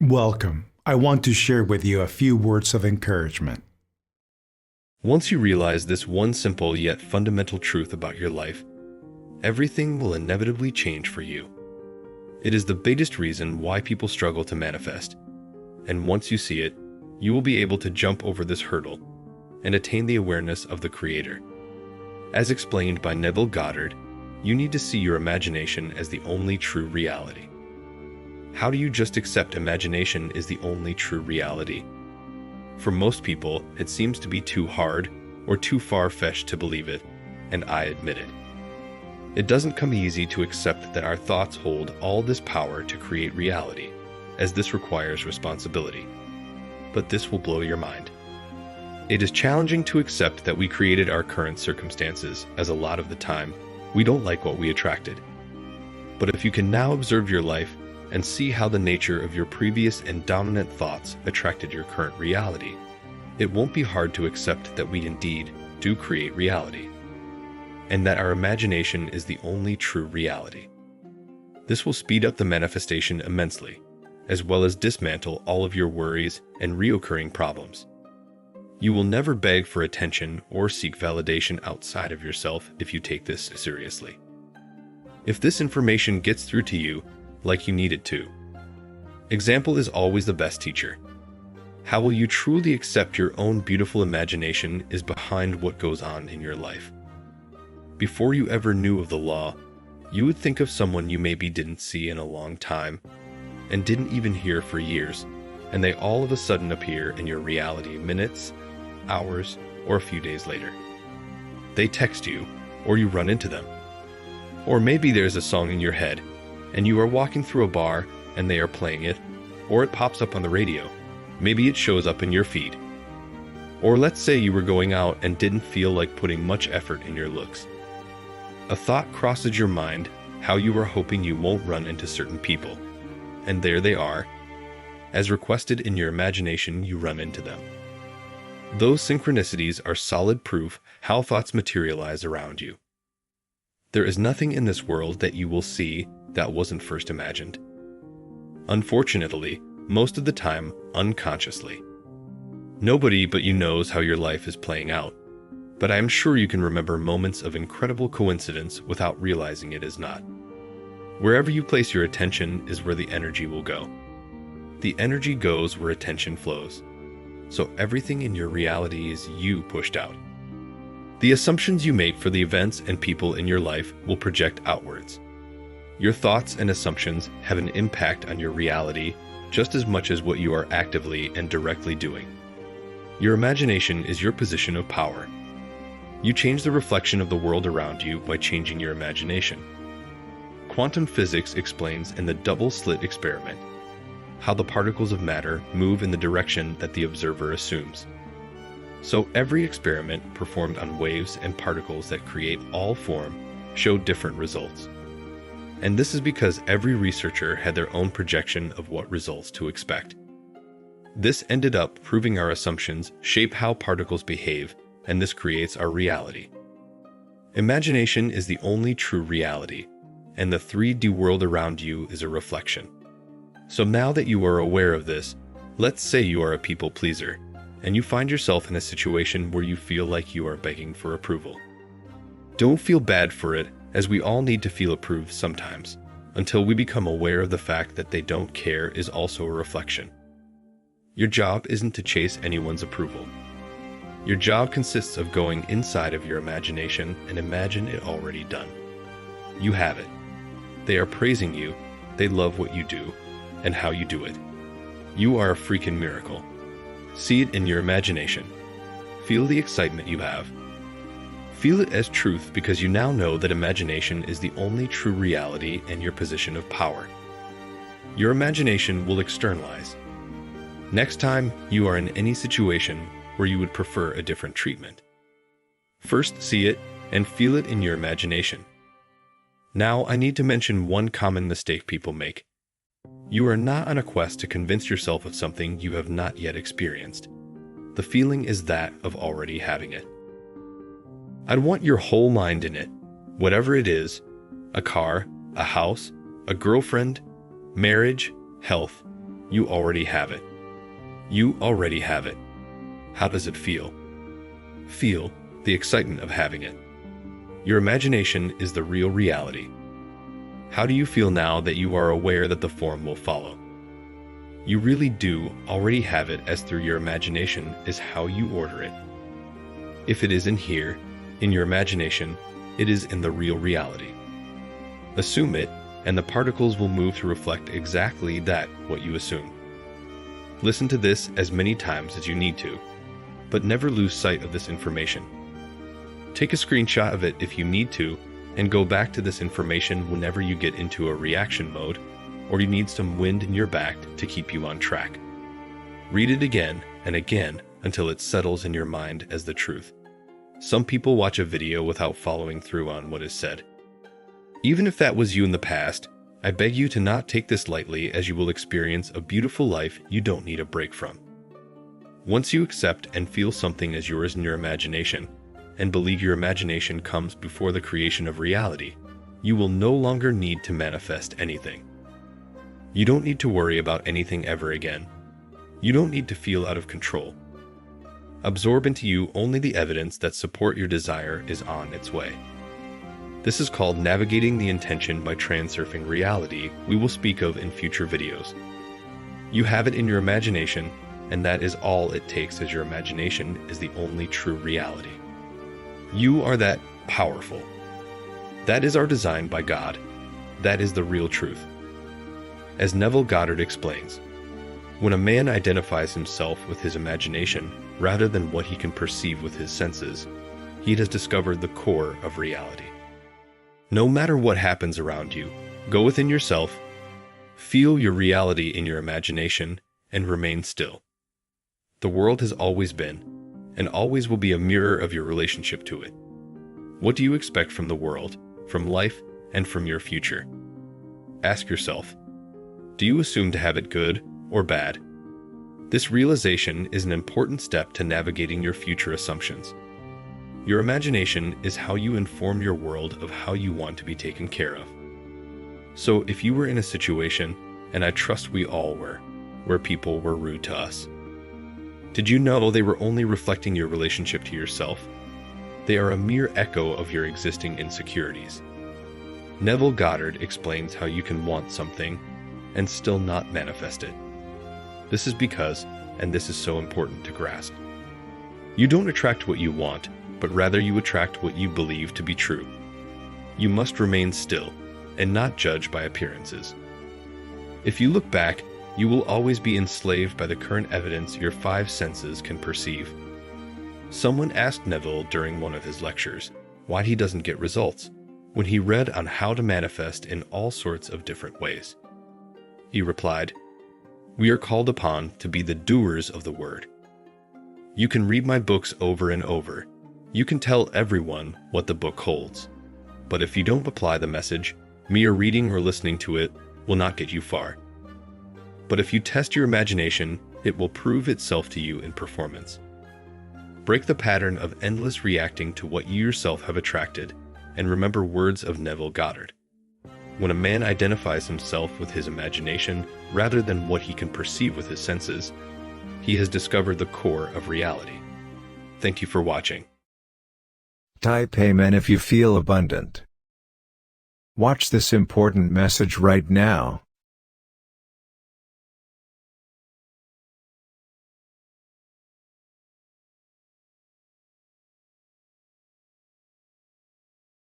Welcome. I want to share with you a few words of encouragement. Once you realize this one simple yet fundamental truth about your life, everything will inevitably change for you. It is the biggest reason why people struggle to manifest. And once you see it, you will be able to jump over this hurdle and attain the awareness of the Creator. As explained by Neville Goddard, you need to see your imagination as the only true reality. How do you just accept imagination is the only true reality? For most people, it seems to be too hard or too far-fetched to believe it, and I admit it. It doesn't come easy to accept that our thoughts hold all this power to create reality, as this requires responsibility. But this will blow your mind. It is challenging to accept that we created our current circumstances, as a lot of the time, we don't like what we attracted. But if you can now observe your life and see how the nature of your previous and dominant thoughts attracted your current reality, it won't be hard to accept that we indeed do create reality, and that our imagination is the only true reality. This will speed up the manifestation immensely, as well as dismantle all of your worries and reoccurring problems. You will never beg for attention or seek validation outside of yourself if you take this seriously. If this information gets through to you like you need it to, example is always the best teacher. How will you truly accept your own beautiful imagination is behind what goes on in your life. Before you ever knew of the law, you would think of someone you maybe didn't see in a long time and didn't even hear for years, and they all of a sudden appear in your reality minutes, hours, or a few days later. They text you, or you run into them. Or maybe there's a song in your head, and you are walking through a bar and they are playing it, or it pops up on the radio. Maybe it shows up in your feed. Or let's say you were going out and didn't feel like putting much effort in your looks. A thought crosses your mind how you are hoping you won't run into certain people, and there they are. As requested in your imagination, you run into them. Those synchronicities are solid proof how thoughts materialize around you. There is nothing in this world that you will see that wasn't first imagined. Unfortunately, most of the time, unconsciously. Nobody but you knows how your life is playing out, but I am sure you can remember moments of incredible coincidence without realizing it is not. Wherever you place your attention is where the energy will go. The energy goes where attention flows. So everything in your reality is you pushed out. The assumptions you make for the events and people in your life will project outwards. Your thoughts and assumptions have an impact on your reality just as much as what you are actively and directly doing. Your imagination is your position of power. You change the reflection of the world around you by changing your imagination. Quantum physics explains in the double-slit experiment how the particles of matter move in the direction that the observer assumes. So every experiment performed on waves and particles that create all form showed different results. And this is because every researcher had their own projection of what results to expect. This ended up proving our assumptions shape how particles behave, and this creates our reality. Imagination is the only true reality, and the 3D world around you is a reflection. So now that you are aware of this, let's say you are a people pleaser, and you find yourself in a situation where you feel like you are begging for approval. Don't feel bad for it, as we all need to feel approved sometimes, until we become aware of the fact that they don't care is also a reflection. Your job isn't to chase anyone's approval. Your job consists of going inside of your imagination and imagine it already done. You have it. They are praising you, they love what you do, and how you do it. You are a freaking miracle. See it in your imagination. Feel the excitement you have. Feel it as truth because you now know that imagination is the only true reality and your position of power. Your imagination will externalize. Next time you are in any situation where you would prefer a different treatment, first see it and feel it in your imagination. Now I need to mention one common mistake people make. You are not on a quest to convince yourself of something you have not yet experienced. The feeling is that of already having it. I'd want your whole mind in it, whatever it is, a car, a house, a girlfriend, marriage, health, You already have it. You already have it. How does it feel? Feel the excitement of having it. Your imagination is the real reality. How do you feel now that you are aware that the form will follow? You really do already have it, as through your imagination is how you order it. If it isn't here, in your imagination, it is in the real reality. Assume it, and the particles will move to reflect exactly that what you assume. Listen to this as many times as you need to, but never lose sight of this information. Take a screenshot of it if you need to, and go back to this information whenever you get into a reaction mode, or you need some wind in your back to keep you on track. Read it again and again until it settles in your mind as the truth. Some people watch a video without following through on what is said. Even if that was you in the past, I beg you to not take this lightly, as you will experience a beautiful life you don't need a break from. Once you accept and feel something as yours in your imagination, and believe your imagination comes before the creation of reality, you will no longer need to manifest anything. You don't need to worry about anything ever again. You don't need to feel out of control. Absorb into you only the evidence that support your desire is on its way. This is called navigating the intention by transurfing reality. We will speak of in future videos. You have it in your imagination, and that is all it takes, as your imagination is the only true reality. You are that powerful. That is our design by God. That is the real truth. As Neville Goddard explains, when a man identifies himself with his imagination rather than what he can perceive with his senses, he has discovered the core of reality. No matter what happens around you, go within yourself, feel your reality in your imagination, and remain still. The world has always been, and always will be, a mirror of your relationship to it. What do you expect from the world, from life, and from your future? Ask yourself, do you assume to have it good or bad? This realization is an important step to navigating your future assumptions. Your imagination is how you inform your world of how you want to be taken care of. So if you were in a situation, and I trust we all were, where people were rude to us, did you know they were only reflecting your relationship to yourself? They are a mere echo of your existing insecurities. Neville Goddard explains how you can want something and still not manifest it. This is because, and this is so important to grasp, you don't attract what you want, but rather you attract what you believe to be true. You must remain still and not judge by appearances. If you look back, you will always be enslaved by the current evidence your five senses can perceive. Someone asked Neville during one of his lectures why he doesn't get results when he read on how to manifest in all sorts of different ways. He replied, "We are called upon to be the doers of the word. You can read my books over and over. You can tell everyone what the book holds. But if you don't apply the message, mere reading or listening to it will not get you far. But if you test your imagination, it will prove itself to you in performance. Break the pattern of endless reacting to what you yourself have attracted, and remember words of Neville Goddard. When a man identifies himself with his imagination rather than what he can perceive with his senses, he has discovered the core of reality." Thank you for watching. Type Amen if you feel abundant. Watch this important message right now.